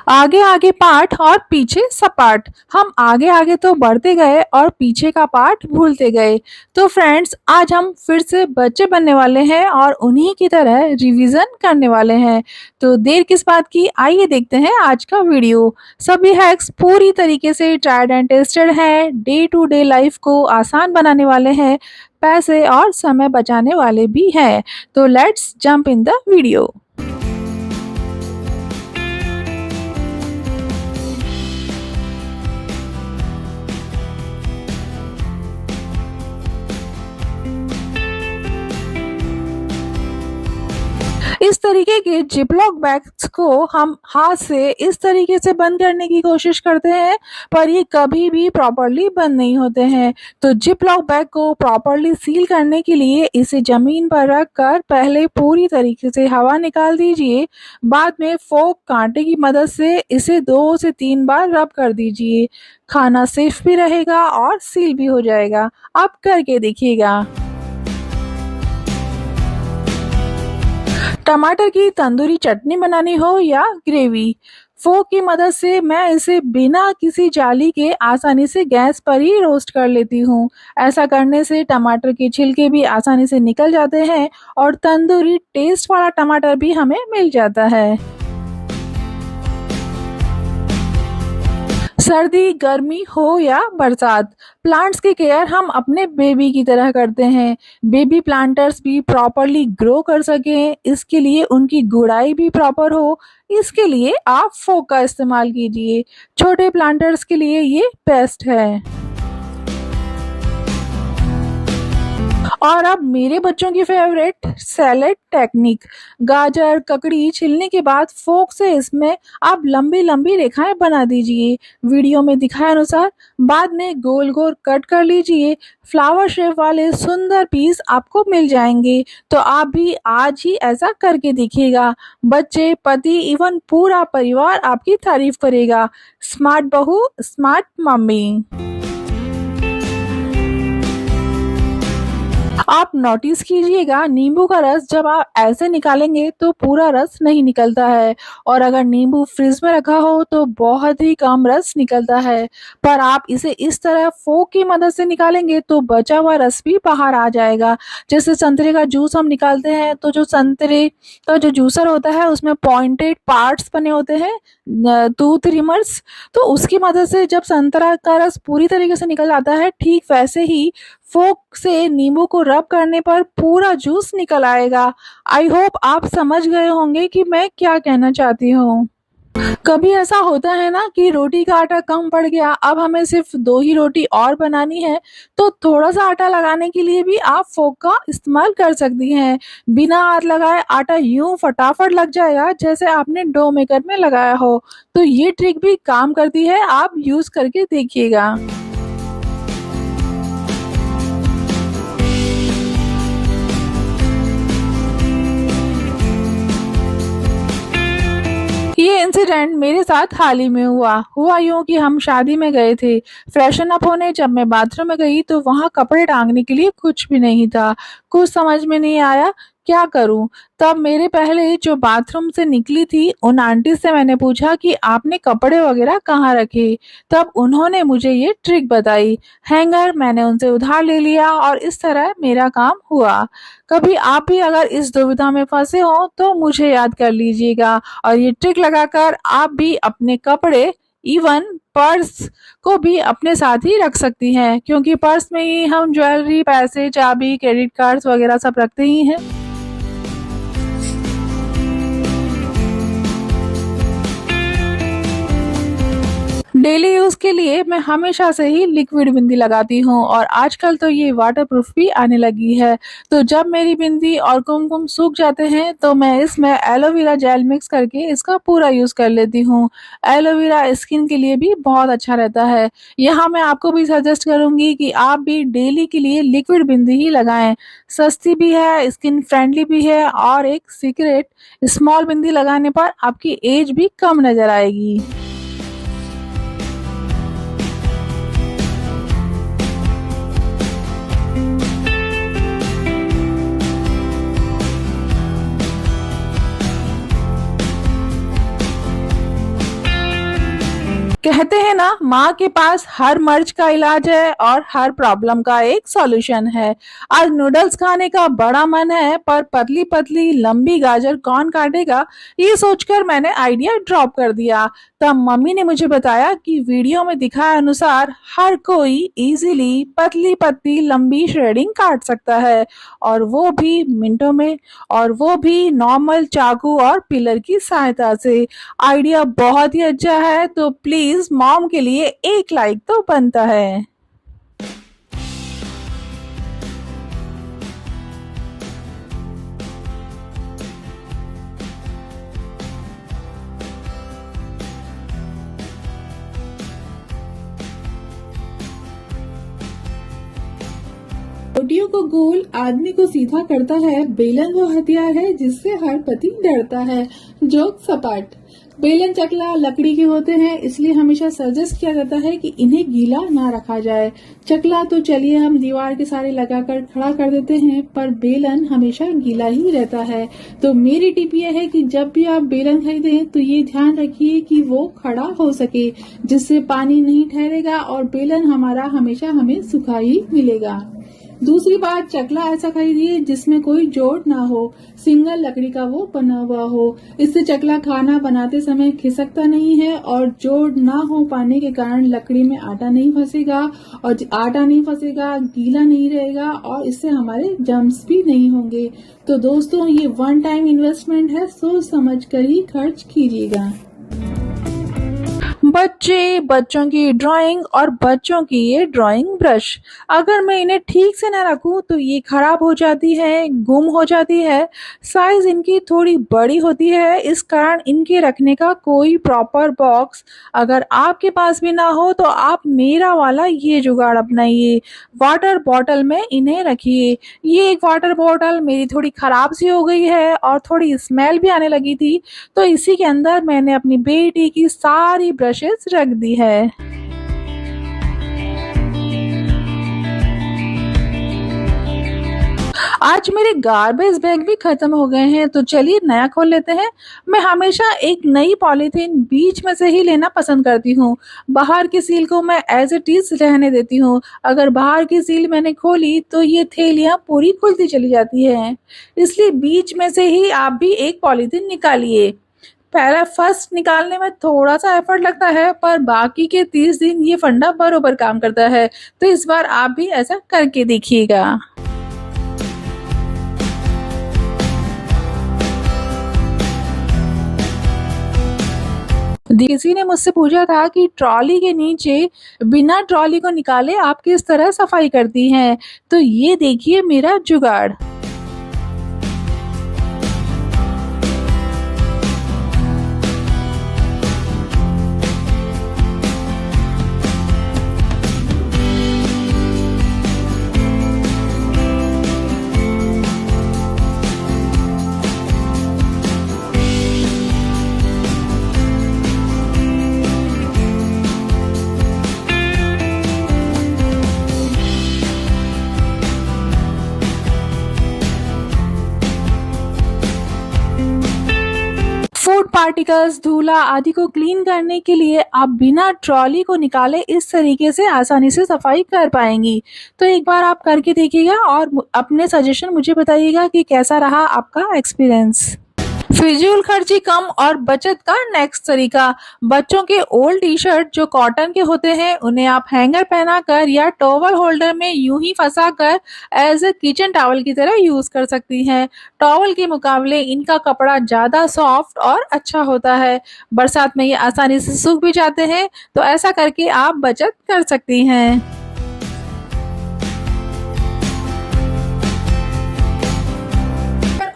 आगे आगे पाठ और पीछे सपाट। हम आगे आगे तो बढ़ते गए और पीछे का पाठ भूलते गए। तो फ्रेंड्स, आज हम फिर से बच्चे बनने वाले हैं और उन्हीं की तरह रिवीजन करने वाले हैं। तो देर किस बात की, आइए देखते हैं आज का वीडियो। सभी हैक्स पूरी तरीके से ट्राइड एंड टेस्टेड हैं, डे टू डे लाइफ को आसान बनाने वाले हैं, पैसे और समय बचाने वाले भी हैं। तो let's jump in the video. इस तरीके के जिपलॉक बैग्स को हम हाथ से इस तरीके से बंद करने की कोशिश करते हैं, पर ये कभी भी प्रॉपर्ली बंद नहीं होते हैं। तो जिपलॉक बैग को प्रॉपर्ली सील करने के लिए इसे जमीन पर रख कर पहले पूरी तरीके से हवा निकाल दीजिए। बाद में फोक कांटे की मदद से इसे 2 से 3 बार रब कर दीजिए। खाना सेफ भी रहेगा और सील भी हो जाएगा। आप करके देखिएगा। टमाटर की तंदूरी चटनी बनानी हो या ग्रेवी, फोक की मदद से मैं इसे बिना किसी जाली के आसानी से गैस पर ही रोस्ट कर लेती हूँ। ऐसा करने से टमाटर के छिलके भी आसानी से निकल जाते हैं और तंदूरी टेस्ट वाला टमाटर भी हमें मिल जाता है। सर्दी, गर्मी हो या बरसात, प्लांट्स की केयर हम अपने बेबी की तरह करते हैं। बेबी प्लांटर्स भी प्रॉपरली ग्रो कर सकें, इसके लिए उनकी गुड़ाई भी प्रॉपर हो, इसके लिए आप फोक का इस्तेमाल कीजिए। छोटे प्लांटर्स के लिए ये बेस्ट है। और अब मेरे बच्चों की फेवरेट सैलेड टेक्निक। गाजर, ककड़ी छिलने के बाद फोक से इसमें आप लंबी लंबी रेखाएं बना दीजिए, वीडियो में दिखाए अनुसार। बाद में गोल गोल कट कर लीजिए। फ्लावर शेप वाले सुंदर पीस आपको मिल जाएंगे। तो आप भी आज ही ऐसा करके देखिएगा। बच्चे, पति, इवन पूरा परिवार आपकी तारीफ करेगा। स्मार्ट बहू, स्मार्ट मम्मी। आप नोटिस कीजिएगा, नींबू का रस जब आप ऐसे निकालेंगे तो पूरा रस नहीं निकलता है, और अगर नींबू फ्रिज में रखा हो तो बहुत ही कम रस निकलता है। पर आप इसे इस तरह फोक की मदद से निकालेंगे तो बचा हुआ रस भी बाहर आ जाएगा। जैसे संतरे का जूस हम निकालते हैं तो जो संतरे का जो जूसर होता है उसमें पॉइंटेड पार्ट्स बने होते हैं, टूथ रिमर्स, तो उसकी मदद से जब संतरा का रस पूरी तरीके से निकल जाता है, ठीक वैसे ही फोक से नींबू को रब करने पर पूरा जूस निकल आएगा। आई होप आप समझ गए होंगे कि मैं क्या कहना चाहती हूँ। कभी ऐसा होता है ना कि रोटी का आटा कम पड़ गया, अब हमें सिर्फ 2 ही रोटी और बनानी है, तो थोड़ा सा आटा लगाने के लिए भी आप फोक का इस्तेमाल कर सकती हैं। बिना हाथ लगाए आटा यूं फटाफट लग जाएगा जैसे आपने डो मेकर में लगाया हो। तो ये ट्रिक भी काम करती है, आप यूज करके देखिएगा। ये इंसिडेंट मेरे साथ हाल ही में हुआ यूं कि हम शादी में गए थे, फ्रेशन अप होने। जब मैं बाथरूम में गई तो वहां कपड़े टांगने के लिए कुछ भी नहीं था। कुछ समझ में नहीं आया क्या करूं। तब मेरे पहले जो बाथरूम से निकली थी उन आंटी से मैंने पूछा कि आपने कपड़े वगैरह कहाँ रखे। तब उन्होंने मुझे ये ट्रिक बताई। हैंगर मैंने उनसे उधार ले लिया और इस तरह मेरा काम हुआ। कभी आप भी अगर इस दुविधा में फंसे हो तो मुझे याद कर लीजिएगा, और ये ट्रिक लगाकर आप भी अपने कपड़े, इवन पर्स को भी अपने साथ ही रख सकती हैं, क्योंकि पर्स में ही हम ज्वेलरी, पैसे, चाबी, क्रेडिट कार्ड्स वगैरह सब रखते ही हैं। डेली यूज के लिए मैं हमेशा से ही लिक्विड बिंदी लगाती हूँ, और आजकल तो ये वाटरप्रूफ भी आने लगी है। तो जब मेरी बिंदी और कुमकुम सूख जाते हैं तो मैं इसमें एलोवेरा जेल मिक्स करके इसका पूरा यूज कर लेती हूँ। एलोवेरा स्किन के लिए भी बहुत अच्छा रहता है। यहाँ मैं आपको भी सजेस्ट करूंगी कि आप भी डेली के लिए लिक्विड बिंदी ही लगाएं। सस्ती भी है, स्किन फ्रेंडली भी है, और एक सीक्रेट, स्मॉल बिंदी लगाने पर आपकी एज भी कम नजर आएगी। कहते हैं ना, माँ के पास हर मर्ज का इलाज है और हर प्रॉब्लम का एक सॉल्यूशन है। आज नूडल्स खाने का बड़ा मन है, पर पतली पतली लंबी गाजर कौन काटेगा, ये सोचकर मैंने आइडिया ड्रॉप कर दिया। तब मम्मी ने मुझे बताया कि वीडियो में दिखाए अनुसार हर कोई इजीली पतली पतली लंबी श्रेडिंग काट सकता है, और वो भी मिनटों में, और वो भी नॉर्मल चाकू और पिलर की सहायता से। आइडिया बहुत ही अच्छा है, तो प्लीज मॉम के लिए एक लाइक तो बनता है। रोटियों को गोल आदमी को सीधा करता है, बेलन वो हथियार है जिससे हर पति डरता है। जोक सपाट। बेलन चकला लकड़ी के होते हैं, इसलिए हमेशा सजेस्ट किया जाता है कि इन्हें गीला ना रखा जाए। चकला तो चलिए हम दीवार के सारे लगाकर खड़ा कर देते हैं, पर बेलन हमेशा गीला ही रहता है। तो मेरी टिप ये है कि जब भी आप बेलन खरीदें तो ये ध्यान रखिए कि वो खड़ा हो सके, जिससे पानी नहीं ठहरेगा और बेलन हमारा हमेशा हमें सूखा ही मिलेगा। दूसरी बात, चकला ऐसा खरीदिए जिसमें कोई जोड़ ना हो, सिंगल लकड़ी का वो बना हुआ हो। इससे चकला खाना बनाते समय खिसकता नहीं है और जोड़ ना हो पाने के कारण लकड़ी में आटा नहीं फंसेगा, और आटा नहीं फंसेगा, गीला नहीं रहेगा, और इससे हमारे जर्म्स भी नहीं होंगे। तो दोस्तों, ये वन टाइम इन्वेस्टमेंट है, सोच समझ कर ही खर्च कीजिएगा। बच्चे, बच्चों की ड्राइंग और बच्चों की ये ड्राइंग ब्रश, अगर मैं इन्हें ठीक से न रखूं तो ये खराब हो जाती है, गुम हो जाती है। साइज इनकी थोड़ी बड़ी होती है, इस कारण इनके रखने का कोई प्रॉपर बॉक्स अगर आपके पास भी ना हो तो आप मेरा वाला ये जुगाड़ अपनाइए। वाटर बॉटल में इन्हें रखिए। ये एक वाटर बॉटल मेरी थोड़ी खराब सी हो गई है और थोड़ी स्मेल भी आने लगी थी, तो इसी के अंदर मैंने अपनी बेटी की सारी ब्रशेस रख दी है। आज मेरे गार्बेज बैग भी खत्म हो गए हैं, तो चलिए नया खोल लेते हैं। मैं हमेशा एक नई पॉलीथीन बीच में से ही लेना पसंद करती हूँ। बाहर की सील को मैं एज इट इज रहने देती हूँ। अगर बाहर की सील मैंने खोली तो ये थैलियाँ पूरी खुलती चली जाती हैं, इसलिए बीच में से ही आप भी एक पॉलीथीन निकालिए। पहला फर्स्ट निकालने में थोड़ा सा एफर्ट लगता है, पर बाकी के 30 दिन ये फंडा बरोबर काम करता है। तो इस बार आप भी ऐसा करके देखिएगा। किसी ने मुझसे पूछा था कि ट्रॉली के नीचे बिना ट्रॉली को निकाले आप किस तरह सफाई करती हैं, तो ये देखिए मेरा जुगाड़। फूड पार्टिकल्स, धूला आदि को क्लीन करने के लिए आप बिना ट्रॉली को निकाले इस तरीके से आसानी से सफाई कर पाएंगी। तो एक बार आप करके देखिएगा और अपने सजेशन मुझे बताइएगा कि कैसा रहा आपका एक्सपीरियंस। फिजूल खर्ची कम और बचत का नेक्स्ट तरीका। बच्चों के ओल्ड टी शर्ट जो कॉटन के होते हैं, उन्हें आप हैंगर पहनाकर या टॉवल होल्डर में यूं ही फंसाकर एज ए किचन टॉवल की तरह यूज कर सकती हैं। टॉवल के मुकाबले इनका कपड़ा ज्यादा सॉफ्ट और अच्छा होता है। बरसात में ये आसानी से सूख भी जाते हैं, तो ऐसा करके आप बचत कर सकती हैं।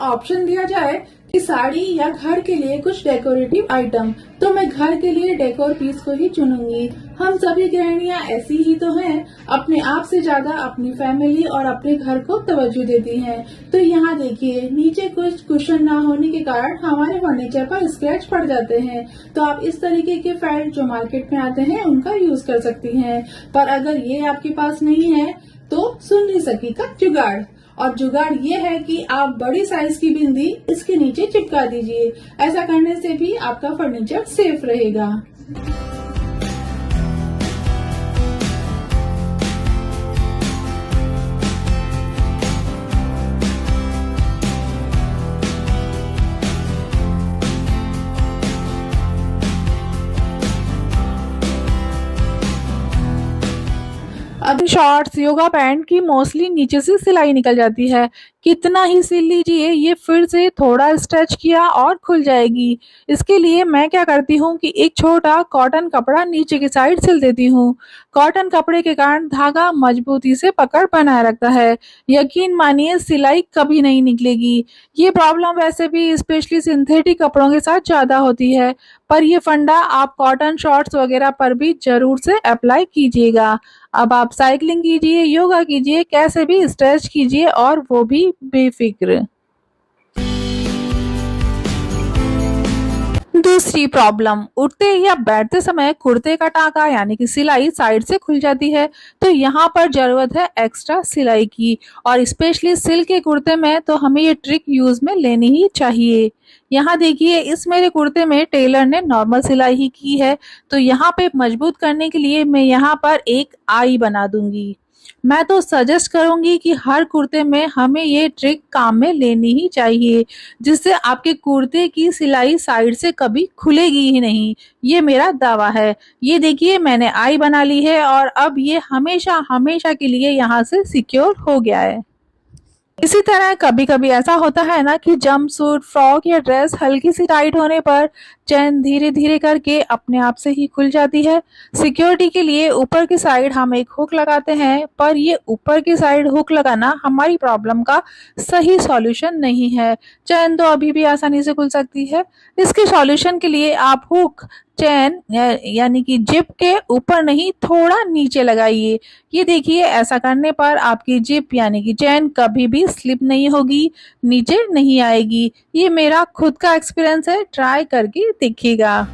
ऑप्शन दिया जाए कि साड़ी या घर के लिए कुछ डेकोरेटिव आइटम, तो मैं घर के लिए डेकोर पीस को ही चुनूंगी। हम सभी गृहिणियां ऐसी ही तो हैं, अपने आप से ज्यादा अपनी फैमिली और अपने घर को तवज्जो देती हैं। तो यहाँ देखिए, नीचे कुछ कुशन ना होने के कारण हमारे फर्नीचर पर स्क्रैच पड़ जाते हैं, तो आप इस तरीके के फेल्ट जो मार्केट में आते हैं उनका यूज कर सकती हैं। पर अगर ये आपके पास नहीं है तो सुन नहीं सकी का जुगाड़। और जुगाड़ ये है कि आप बड़ी साइज की बिंदी इसके नीचे चिपका दीजिए। ऐसा करने से भी आपका फर्नीचर सेफ रहेगा। अब शॉर्ट्स योगा पैंट की मोस्टली नीचे से सिलाई निकल जाती है। कितना ही सिल लीजिए ये फिर से थोड़ा स्ट्रेच किया और खुल जाएगी। इसके लिए मैं क्या करती हूँ कि एक छोटा कॉटन कपड़ा नीचे की साइड सिल देती हूँ। कॉटन कपड़े के कारण धागा मजबूती से पकड़ बनाए रखता है। यकीन मानिए सिलाई कभी नहीं निकलेगी। ये प्रॉब्लम वैसे भी स्पेशली सिंथेटिक कपड़ों के साथ ज़्यादा होती है, पर ये फंडा आप कॉटन शॉर्ट्स वगैरह पर भी ज़रूर से अप्लाई कीजिएगा। अब आप साइकिलिंग कीजिए, योगा कीजिए, कैसे भी स्ट्रेच कीजिए और वो भी बेफिक्र। दूसरी प्रॉब्लम, उठते या बैठते समय कुर्ते का टाका यानी कि सिलाई साइड से खुल जाती है, तो यहाँ पर जरूरत है एक्स्ट्रा सिलाई की। और स्पेशली सिल्क के कुर्ते में तो हमें ये ट्रिक यूज में लेनी ही चाहिए। यहाँ देखिए इस मेरे कुर्ते में टेलर ने नॉर्मल सिलाई ही की है, तो यहाँ पे मजबूत करने के लिए मैं यहाँ पर एक आई बना दूंगी। मैं तो सजेस्ट करूंगी कि हर कुर्ते में हमें ये ट्रिक काम में लेनी ही चाहिए, जिससे आपके कुर्ते की सिलाई साइड से कभी खुलेगी ही नहीं। ये मेरा दावा है। ये देखिए मैंने आई बना ली है और अब ये हमेशा हमेशा के लिए यहाँ से सिक्योर हो गया है। इसी तरह कभी कभी ऐसा होता है ना कि जंपसूट, फ्रॉक या ड्रेस हल्की सी टाइट होने पर चेन धीरे धीरे करके अपने आप से ही खुल जाती है। सिक्योरिटी के लिए ऊपर की साइड हम एक हुक लगाते हैं, पर ये ऊपर की साइड हुक लगाना हमारी प्रॉब्लम का सही सॉल्यूशन नहीं है। चेन तो अभी भी आसानी से खुल सकती है। इसके सॉल्यूशन के लिए आप हुक चेन यानी कि जिप के ऊपर नहीं, थोड़ा नीचे लगाइए। ये देखिए ऐसा करने पर आपकी जिप यानी कि चेन कभी भी स्लिप नहीं होगी, नीचे नहीं आएगी। ये मेरा खुद का एक्सपीरियंस है, ट्राई करके देखिएगा।